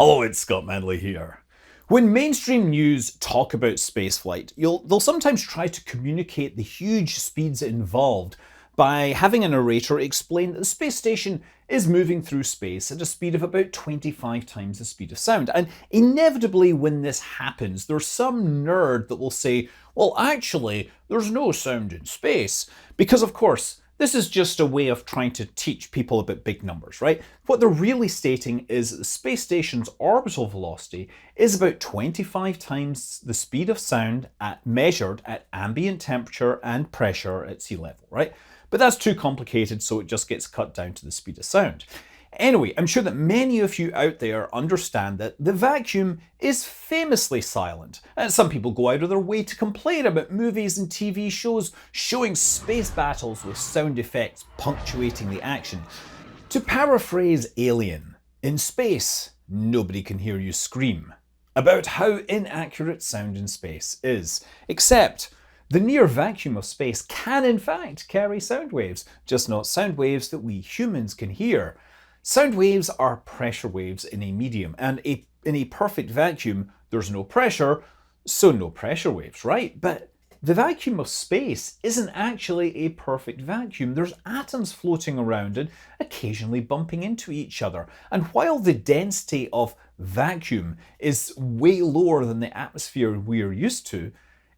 Hello, it's Scott Manley here. When mainstream news talk about spaceflight, they'll sometimes try to communicate the huge speeds involved by having a narrator explain that the space station is moving through space at a speed of about 25 times the speed of sound. And inevitably when this happens, there's some nerd that will say, well, actually, there's no sound in space. Because of course, this is just a way of trying to teach people about big numbers, right? What they're really stating is that the space station's orbital velocity is about 25 times the speed of sound measured at ambient temperature and pressure at sea level, right? But that's too complicated, so it just gets cut down to the speed of sound. Anyway, I'm sure that many of you out there understand that the vacuum is famously silent. And some people go out of their way to complain about movies and TV shows showing space battles with sound effects punctuating the action. To paraphrase Alien, in space, nobody can hear you scream about how inaccurate sound in space is. Except, the near vacuum of space can in fact carry sound waves, just not sound waves that we humans can hear. Sound waves are pressure waves in a medium, and in a perfect vacuum, there's no pressure, so no pressure waves, right? But the vacuum of space isn't actually a perfect vacuum. There's atoms floating around and occasionally bumping into each other. And while the density of vacuum is way lower than the atmosphere we're used to,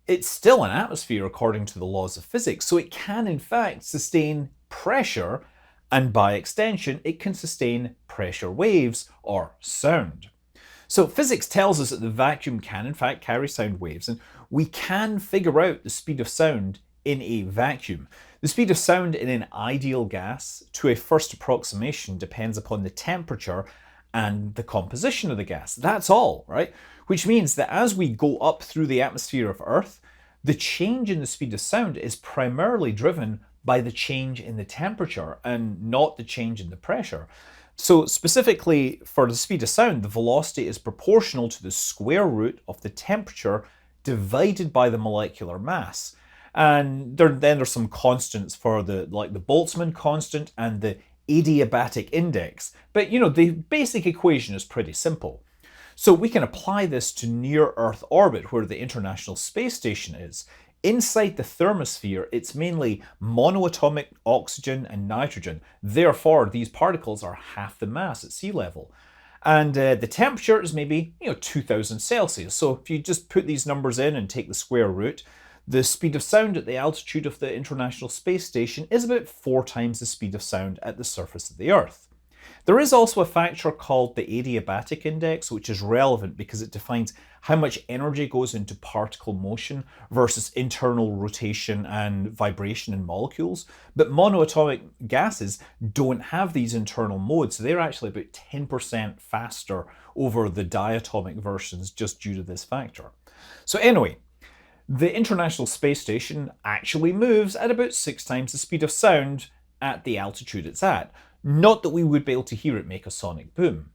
it's still an atmosphere according to the laws of physics, so it can in fact sustain pressure, and by extension, it can sustain pressure waves or sound. So physics tells us that the vacuum can in fact carry sound waves, and we can figure out the speed of sound in a vacuum. The speed of sound in an ideal gas, to a first approximation, depends upon the temperature and the composition of the gas. That's all, right? Which means that as we go up through the atmosphere of Earth, the change in the speed of sound is primarily driven by the change in the temperature and not the change in the pressure. So specifically for the speed of sound, the velocity is proportional to the square root of the temperature divided by the molecular mass. And then there's some constants for the Boltzmann constant and the adiabatic index. But the basic equation is pretty simple. So we can apply this to near Earth orbit where the International Space Station is. Inside the thermosphere, it's mainly monoatomic oxygen and nitrogen. Therefore, these particles are half the mass at sea level. And the temperature is maybe 2000 Celsius. So if you just put these numbers in and take the square root, the speed of sound at the altitude of the International Space Station is about 4 times the speed of sound at the surface of the Earth. There is also a factor called the adiabatic index, which is relevant because it defines how much energy goes into particle motion versus internal rotation and vibration in molecules. But monoatomic gases don't have these internal modes, so they're actually about 10% faster over the diatomic versions just due to this factor. So anyway, the International Space Station actually moves at about 6 times the speed of sound at the altitude it's at. Not that we would be able to hear it make a sonic boom.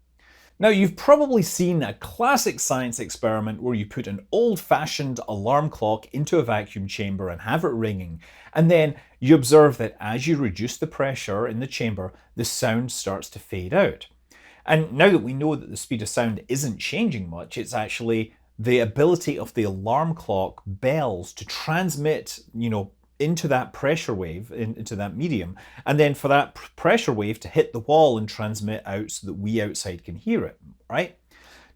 Now, you've probably seen a classic science experiment where you put an old-fashioned alarm clock into a vacuum chamber and have it ringing, and then you observe that as you reduce the pressure in the chamber, the sound starts to fade out. And now that we know that the speed of sound isn't changing much, it's actually the ability of the alarm clock bells to transmit, into that pressure wave, into that medium, and then for that pressure wave to hit the wall and transmit out so that we outside can hear it, right?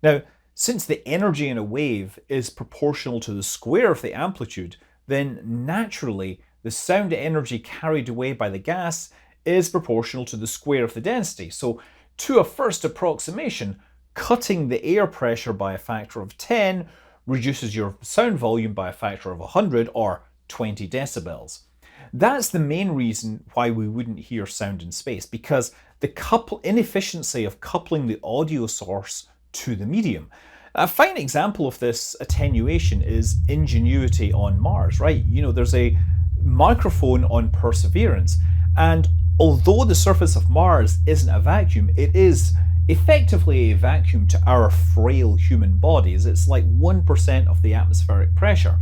Now, since the energy in a wave is proportional to the square of the amplitude, then naturally the sound energy carried away by the gas is proportional to the square of the density. So to a first approximation, cutting the air pressure by a factor of 10 reduces your sound volume by a factor of 100 or 20 decibels. That's the main reason why we wouldn't hear sound in space, because the inefficiency of coupling the audio source to the medium. A fine example of this attenuation is Ingenuity on Mars, right? There's a microphone on Perseverance, and although the surface of Mars isn't a vacuum, it is effectively a vacuum to our frail human bodies. It's like 1% of the atmospheric pressure.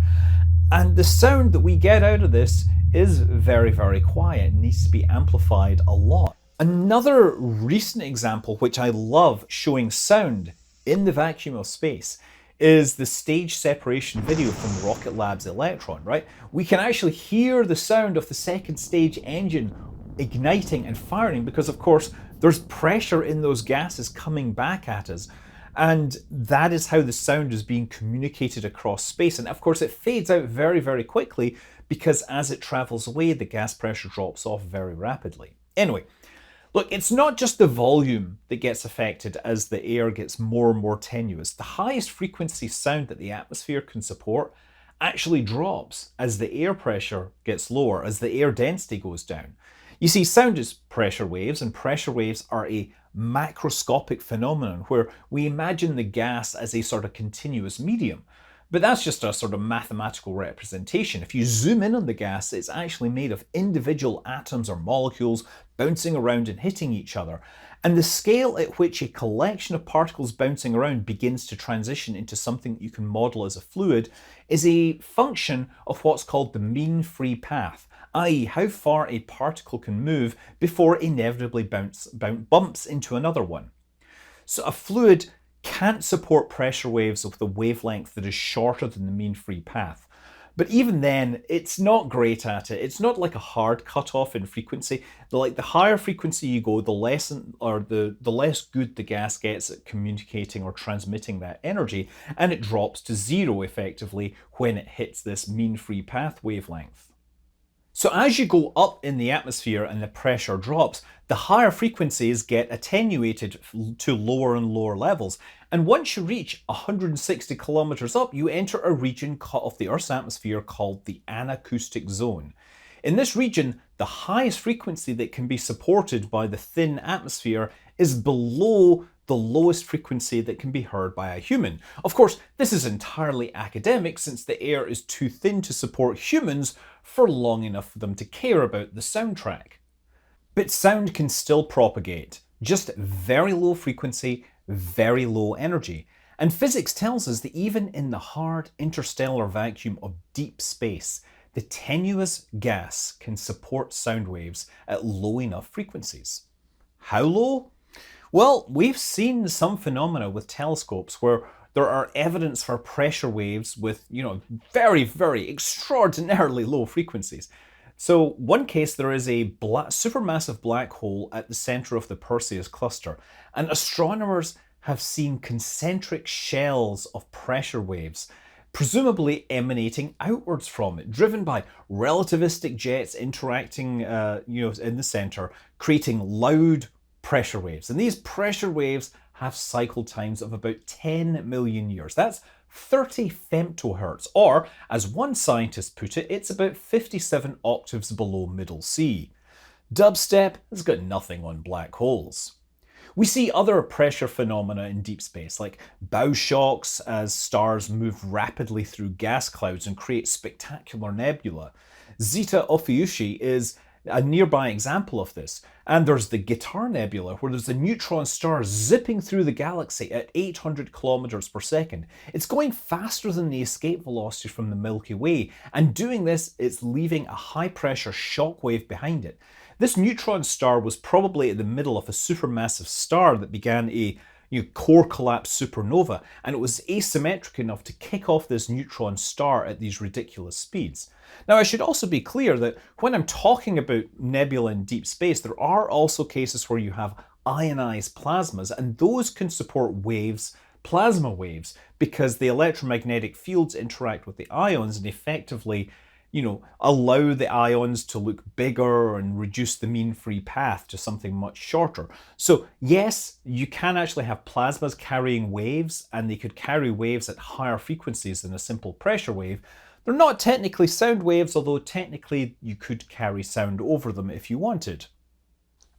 And the sound that we get out of this is very, very quiet. It needs to be amplified a lot. Another recent example, which I love, showing sound in the vacuum of space is the stage separation video from Rocket Lab's Electron, right? We can actually hear the sound of the second stage engine igniting and firing because, of course, there's pressure in those gases coming back at us. And that is how the sound is being communicated across space. And of course, it fades out very, very quickly because as it travels away, the gas pressure drops off very rapidly. Anyway, look, it's not just the volume that gets affected as the air gets more and more tenuous. The highest frequency sound that the atmosphere can support actually drops as the air pressure gets lower, as the air density goes down. You see, sound is pressure waves, and pressure waves are a macroscopic phenomenon where we imagine the gas as a sort of continuous medium. But that's just a sort of mathematical representation. If you zoom in on the gas, it's actually made of individual atoms or molecules bouncing around and hitting each other. And the scale at which a collection of particles bouncing around begins to transition into something that you can model as a fluid is a function of what's called the mean free path, i.e. how far a particle can move before it inevitably bumps into another one. So a fluid can't support pressure waves with a wavelength that is shorter than the mean free path. But even then, it's not great at it. It's not like a hard cutoff in frequency. The higher frequency you go, the less good the gas gets at communicating or transmitting that energy, and it drops to zero effectively when it hits this mean free path wavelength. So as you go up in the atmosphere and the pressure drops, the higher frequencies get attenuated to lower and lower levels. And once you reach 160 kilometers up, you enter a region of the Earth's atmosphere called the anacoustic zone. In this region, the highest frequency that can be supported by the thin atmosphere is below the lowest frequency that can be heard by a human. Of course, this is entirely academic since the air is too thin to support humans for long enough for them to care about the soundtrack. But sound can still propagate, just very low frequency, very low energy. And physics tells us that even in the hard interstellar vacuum of deep space, the tenuous gas can support sound waves at low enough frequencies. How low? Well, we've seen some phenomena with telescopes where there are evidence for pressure waves with, very, very extraordinarily low frequencies. So one case, there is a supermassive black hole at the center of the Perseus cluster, and astronomers have seen concentric shells of pressure waves, presumably emanating outwards from it, driven by relativistic jets interacting in the center, creating loud pressure waves. And these pressure waves have cycle times of about 10 million years. That's 30 femtohertz, or as one scientist put it, it's about 57 octaves below middle C. Dubstep has got nothing on black holes. We see other pressure phenomena in deep space, like bow shocks as stars move rapidly through gas clouds and create spectacular nebula. Zeta Ophiuchi is a nearby example of this. And there's the Guitar Nebula, where there's a neutron star zipping through the galaxy at 800 kilometers per second. It's going faster than the escape velocity from the Milky Way, and doing this, it's leaving a high-pressure shockwave behind it. This neutron star was probably at the middle of a supermassive star that began a core collapse supernova, and it was asymmetric enough to kick off this neutron star at these ridiculous speeds. Now, I should also be clear that when I'm talking about nebula in deep space, there are also cases where you have ionized plasmas, and those can support waves, plasma waves, because the electromagnetic fields interact with the ions and effectively allow the ions to look bigger and reduce the mean free path to something much shorter. So yes, you can actually have plasmas carrying waves, and they could carry waves at higher frequencies than a simple pressure wave. They're not technically sound waves, although technically you could carry sound over them if you wanted.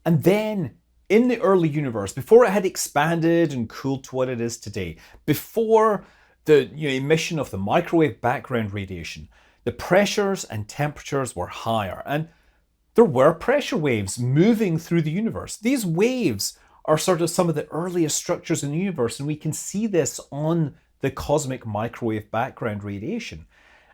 And then, in the early universe, before it had expanded and cooled to what it is today, before the emission of the microwave background radiation, the pressures and temperatures were higher, and there were pressure waves moving through the universe. These waves are sort of some of the earliest structures in the universe, and we can see this on the cosmic microwave background radiation.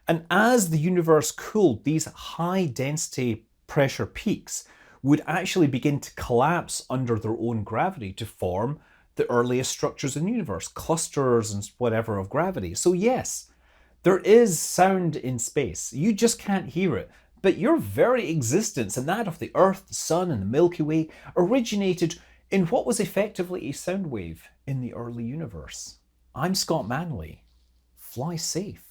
And as the universe cooled, these high density pressure peaks would actually begin to collapse under their own gravity to form the earliest structures in the universe, clusters and whatever of gravity. So yes, there is sound in space. You just can't hear it. But your very existence and that of the Earth, the Sun, and the Milky Way originated in what was effectively a sound wave in the early universe. I'm Scott Manley. Fly safe.